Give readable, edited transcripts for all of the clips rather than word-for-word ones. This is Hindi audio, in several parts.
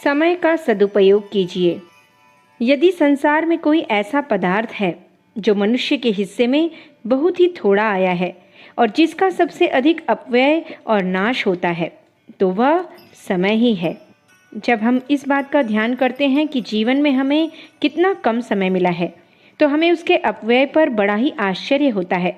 समय का सदुपयोग कीजिए। यदि संसार में कोई ऐसा पदार्थ है जो मनुष्य के हिस्से में बहुत ही थोड़ा आया है और जिसका सबसे अधिक अपव्यय और नाश होता है, तो वह समय ही है। जब हम इस बात का ध्यान करते हैं कि जीवन में हमें कितना कम समय मिला है, तो हमें उसके अपव्यय पर बड़ा ही आश्चर्य होता है।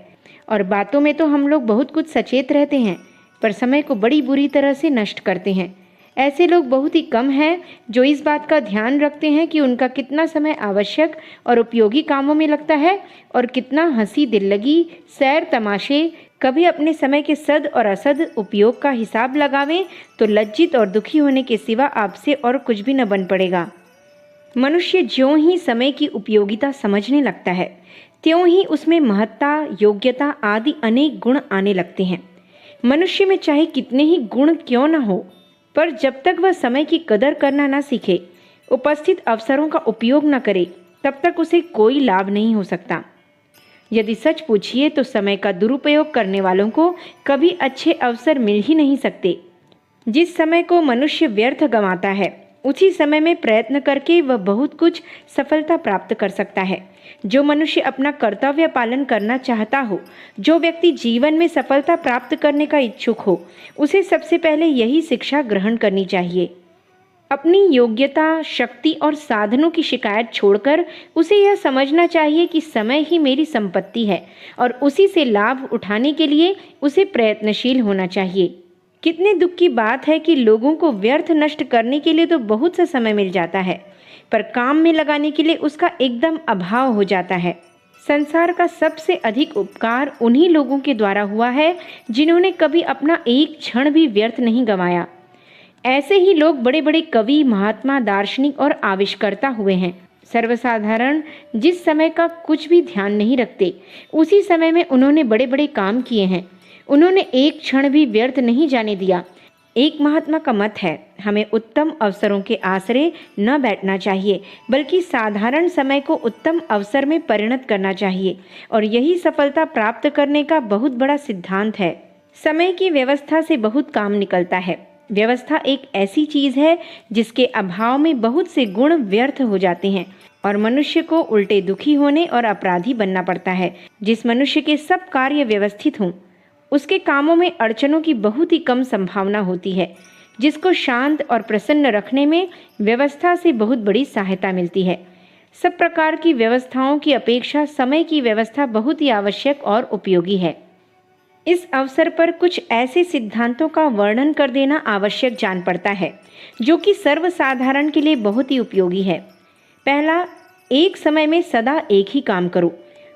और बातों में तो हम लोग बहुत कुछ सचेत रहते हैं, पर समय को बड़ी बुरी तरह से नष्ट करते हैं। ऐसे लोग बहुत ही कम हैं जो इस बात का ध्यान रखते हैं कि उनका कितना समय आवश्यक और उपयोगी कामों में लगता है और कितना हंसी दिल्लगी, सैर तमाशे। कभी अपने समय के सद और असद उपयोग का हिसाब लगावें तो लज्जित और दुखी होने के सिवा आपसे और कुछ भी न बन पड़ेगा। मनुष्य ज्यों ही समय की उपयोगिता समझने लगता है, त्यों ही उसमें महत्ता, योग्यता आदि अनेक गुण आने लगते हैं। मनुष्य में चाहे कितने ही गुण क्यों न हो, पर जब तक वह समय की कदर करना ना सीखे, उपस्थित अवसरों का उपयोग न करे, तब तक उसे कोई लाभ नहीं हो सकता। यदि सच पूछिए तो समय का दुरुपयोग करने वालों को कभी अच्छे अवसर मिल ही नहीं सकते। जिस समय को मनुष्य व्यर्थ गंवाता है, उसी समय में प्रयत्न करके वह बहुत कुछ सफलता प्राप्त कर सकता है। जो मनुष्य अपना कर्तव्य पालन करना चाहता हो, जो व्यक्ति जीवन में सफलता प्राप्त करने का इच्छुक हो, उसे सबसे पहले यही शिक्षा ग्रहण करनी चाहिए। अपनी योग्यता, शक्ति और साधनों की शिकायत छोड़कर उसे यह समझना चाहिए कि समय ही मेरी संपत्ति है और उसी से लाभ उठाने के लिए उसे प्रयत्नशील होना चाहिए। कितने दुख की बात है कि लोगों को व्यर्थ नष्ट करने के लिए तो बहुत सा समय मिल जाता है, पर काम में लगाने के लिए उसका एकदम अभाव हो जाता है। संसार का सबसे अधिक उपकार उन्हीं लोगों के द्वारा हुआ है जिन्होंने कभी अपना एक क्षण भी व्यर्थ नहीं गंवाया। ऐसे ही लोग बड़े बड़े कवि, महात्मा, दार्शनिक और आविष्कर्ता हुए हैं। सर्वसाधारण जिस समय का कुछ भी ध्यान नहीं रखते, उसी समय में उन्होंने बड़े बड़े काम किए हैं। उन्होंने एक क्षण भी व्यर्थ नहीं जाने दिया। एक महात्मा का मत है, हमें उत्तम अवसरों के आसरे न बैठना चाहिए, बल्कि साधारण समय को उत्तम अवसर में परिणत करना चाहिए, और यही सफलता प्राप्त करने का बहुत बड़ा सिद्धांत है। समय की व्यवस्था से बहुत काम निकलता है। व्यवस्था एक ऐसी चीज है जिसके अभाव में बहुत से गुण व्यर्थ हो जाते हैं और मनुष्य को उल्टे दुखी होने और अपराधी बनना पड़ता है। जिस मनुष्य के सब कार्य व्यवस्थित हों, उसके कामों में अड़चनों की बहुत ही कम संभावना होती है। जिसको शांत और प्रसन्न रखने में व्यवस्था से बहुत बड़ी सहायता मिलती है। सब प्रकार की व्यवस्थाओं की अपेक्षा समय की व्यवस्था बहुत ही आवश्यक और उपयोगी है। इस अवसर पर कुछ ऐसे सिद्धांतों का वर्णन कर देना आवश्यक जान पड़ता है जो कि सर्वसाधारण के लिए बहुत ही उपयोगी है। पहला, एक समय में सदा एक ही काम करो।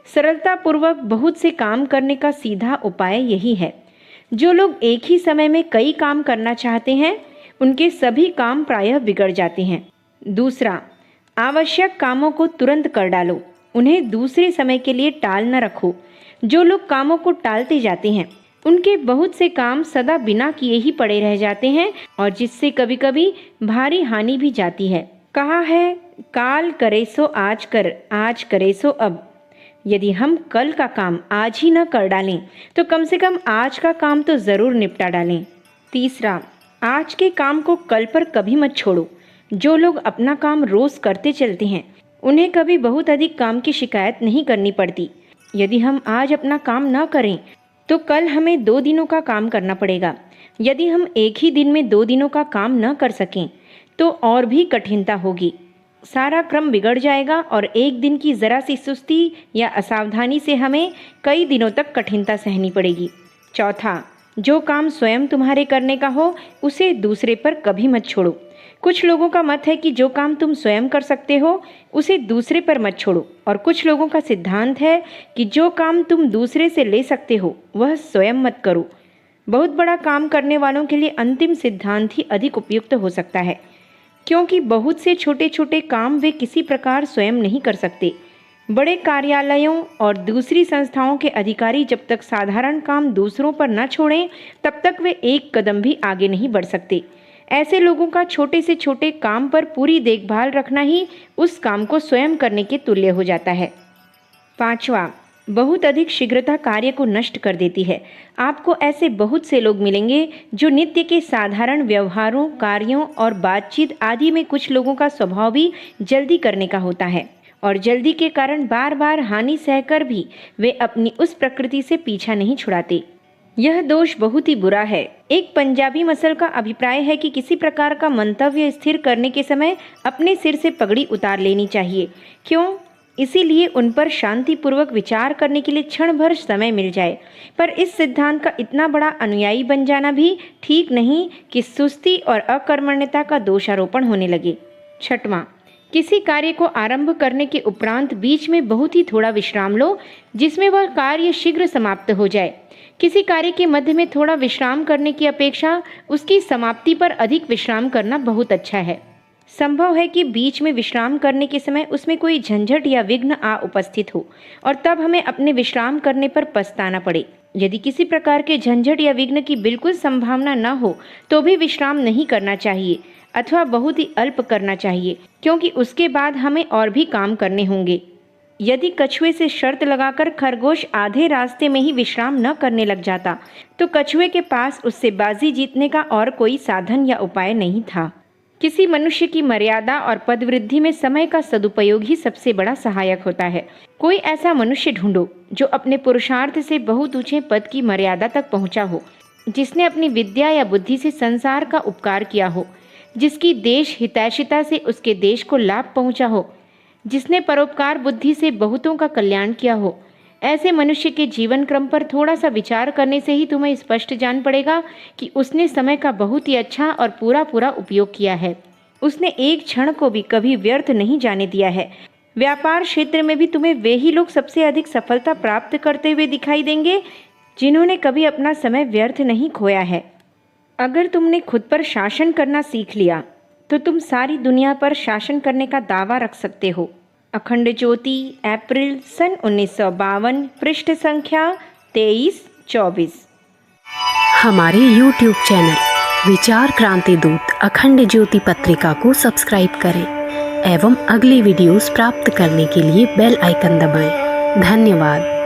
सरलता पूर्वक बहुत से काम करने का सीधा उपाय यही है। जो लोग एक ही समय में कई काम करना चाहते हैं, उनके सभी काम प्रायः बिगड़ जाते हैं। दूसरा, आवश्यक कामों को तुरंत कर डालो, उन्हें दूसरे समय के लिए टाल न रखो। जो लोग कामों को टालते जाते हैं, उनके बहुत से काम सदा बिना किए ही पड़े रह जाते हैं और जिससे कभी कभी भारी हानि भी जाती है। कहा है, काल करे सो आज कर, आज करे सो अब। यदि हम कल का काम आज ही न कर डालें, तो कम से कम आज का काम तो जरूर निपटा डालें। तीसरा, आज के काम को कल पर कभी मत छोड़ो। जो लोग अपना काम रोज करते चलते हैं, उन्हें कभी बहुत अधिक काम की शिकायत नहीं करनी पड़ती। यदि हम आज अपना काम न करें, तो कल हमें 2 दिनों का काम करना पड़ेगा। यदि हम एक ही दिन में 2 दिनों का काम न कर सकें, तो और भी कठिनता होगी। सारा क्रम बिगड़ जाएगा और एक दिन की जरा सी सुस्ती या असावधानी से हमें कई दिनों तक कठिनता सहनी पड़ेगी। चौथा, जो काम स्वयं तुम्हारे करने का हो, उसे दूसरे पर कभी मत छोड़ो। कुछ लोगों का मत है कि जो काम तुम स्वयं कर सकते हो, उसे दूसरे पर मत छोड़ो, और कुछ लोगों का सिद्धांत है कि जो काम तुम दूसरे से ले सकते हो, वह स्वयं मत करो। बहुत बड़ा काम करने वालों के लिए अंतिम सिद्धांत ही अधिक उपयुक्त हो सकता है, क्योंकि बहुत से छोटे छोटे काम वे किसी प्रकार स्वयं नहीं कर सकते। बड़े कार्यालयों और दूसरी संस्थाओं के अधिकारी जब तक साधारण काम दूसरों पर न छोड़ें, तब तक वे एक कदम भी आगे नहीं बढ़ सकते। ऐसे लोगों का छोटे से छोटे काम पर पूरी देखभाल रखना ही उस काम को स्वयं करने के तुल्य हो जाता है। पांचवा, बहुत अधिक शीघ्रता कार्य को नष्ट कर देती है। आपको ऐसे बहुत से लोग मिलेंगे जो नित्य के साधारण व्यवहारों, कार्यों और बातचीत आदि में कुछ लोगों का स्वभाव भी जल्दी करने का होता है और जल्दी के कारण बार बार हानि सहकर भी वे अपनी उस प्रकृति से पीछा नहीं छुड़ाते। यह दोष बहुत ही बुरा है। एक पंजाबी मसल का अभिप्राय है कि किसी प्रकार का मंतव्य स्थिर करने के समय अपने सिर से पगड़ी उतार लेनी चाहिए। क्यों? इसीलिए उन पर शांतिपूर्वक विचार करने के लिए क्षण भर समय मिल जाए। पर इस सिद्धांत का इतना बड़ा अनुयायी बन जाना भी ठीक नहीं कि सुस्ती और अकर्मण्यता का दोषारोपण होने लगे। छठवां, किसी कार्य को आरंभ करने के उपरांत बीच में बहुत ही थोड़ा विश्राम लो, जिसमें वह कार्य शीघ्र समाप्त हो जाए। किसी कार्य के मध्य में थोड़ा विश्राम करने की अपेक्षा उसकी समाप्ति पर अधिक विश्राम करना बहुत अच्छा है। संभव है कि बीच में विश्राम करने के समय उसमें कोई झंझट या विघ्न आ उपस्थित हो और तब हमें अपने विश्राम करने पर पछताना पड़े। यदि किसी प्रकार के झंझट या विघ्न की बिल्कुल संभावना न हो तो भी विश्राम नहीं करना चाहिए अथवा बहुत ही अल्प करना चाहिए, क्योंकि उसके बाद हमें और भी काम करने होंगे। यदि कछुए से शर्त लगाकर खरगोश आधे रास्ते में ही विश्राम न करने लग जाता तो कछुए के पास उससे बाजी जीतने का और कोई साधन या उपाय नहीं था। किसी मनुष्य की मर्यादा और पदवृद्धि में समय का सदुपयोग ही सबसे बड़ा सहायक होता है। कोई ऐसा मनुष्य ढूंढो जो अपने पुरुषार्थ से बहुत ऊंचे पद की मर्यादा तक पहुंचा हो, जिसने अपनी विद्या या बुद्धि से संसार का उपकार किया हो, जिसकी देश हितैषिता से उसके देश को लाभ पहुंचा हो, जिसने परोपकार बुद्धि से बहुतों का कल्याण किया हो। ऐसे मनुष्य के जीवन क्रम पर थोड़ा सा विचार करने से ही तुम्हें स्पष्ट जान पड़ेगा कि उसने समय का बहुत ही अच्छा और पूरा पूरा उपयोग किया है। उसने एक क्षण को भी कभी व्यर्थ नहीं जाने दिया है। व्यापार क्षेत्र में भी तुम्हें वे ही लोग सबसे अधिक सफलता प्राप्त करते हुए दिखाई देंगे जिन्होंने कभी अपना समय व्यर्थ नहीं खोया है। अगर तुमने खुद पर शासन करना सीख लिया तो तुम सारी दुनिया पर शासन करने का दावा रख सकते हो। अखंड ज्योति, अप्रैल सन 1952, पृष्ठ संख्या 23-24। हमारे YouTube चैनल विचार क्रांति दूत अखंड ज्योति पत्रिका को सब्सक्राइब करें एवं अगली वीडियोस प्राप्त करने के लिए बेल आइकन दबाएं। धन्यवाद।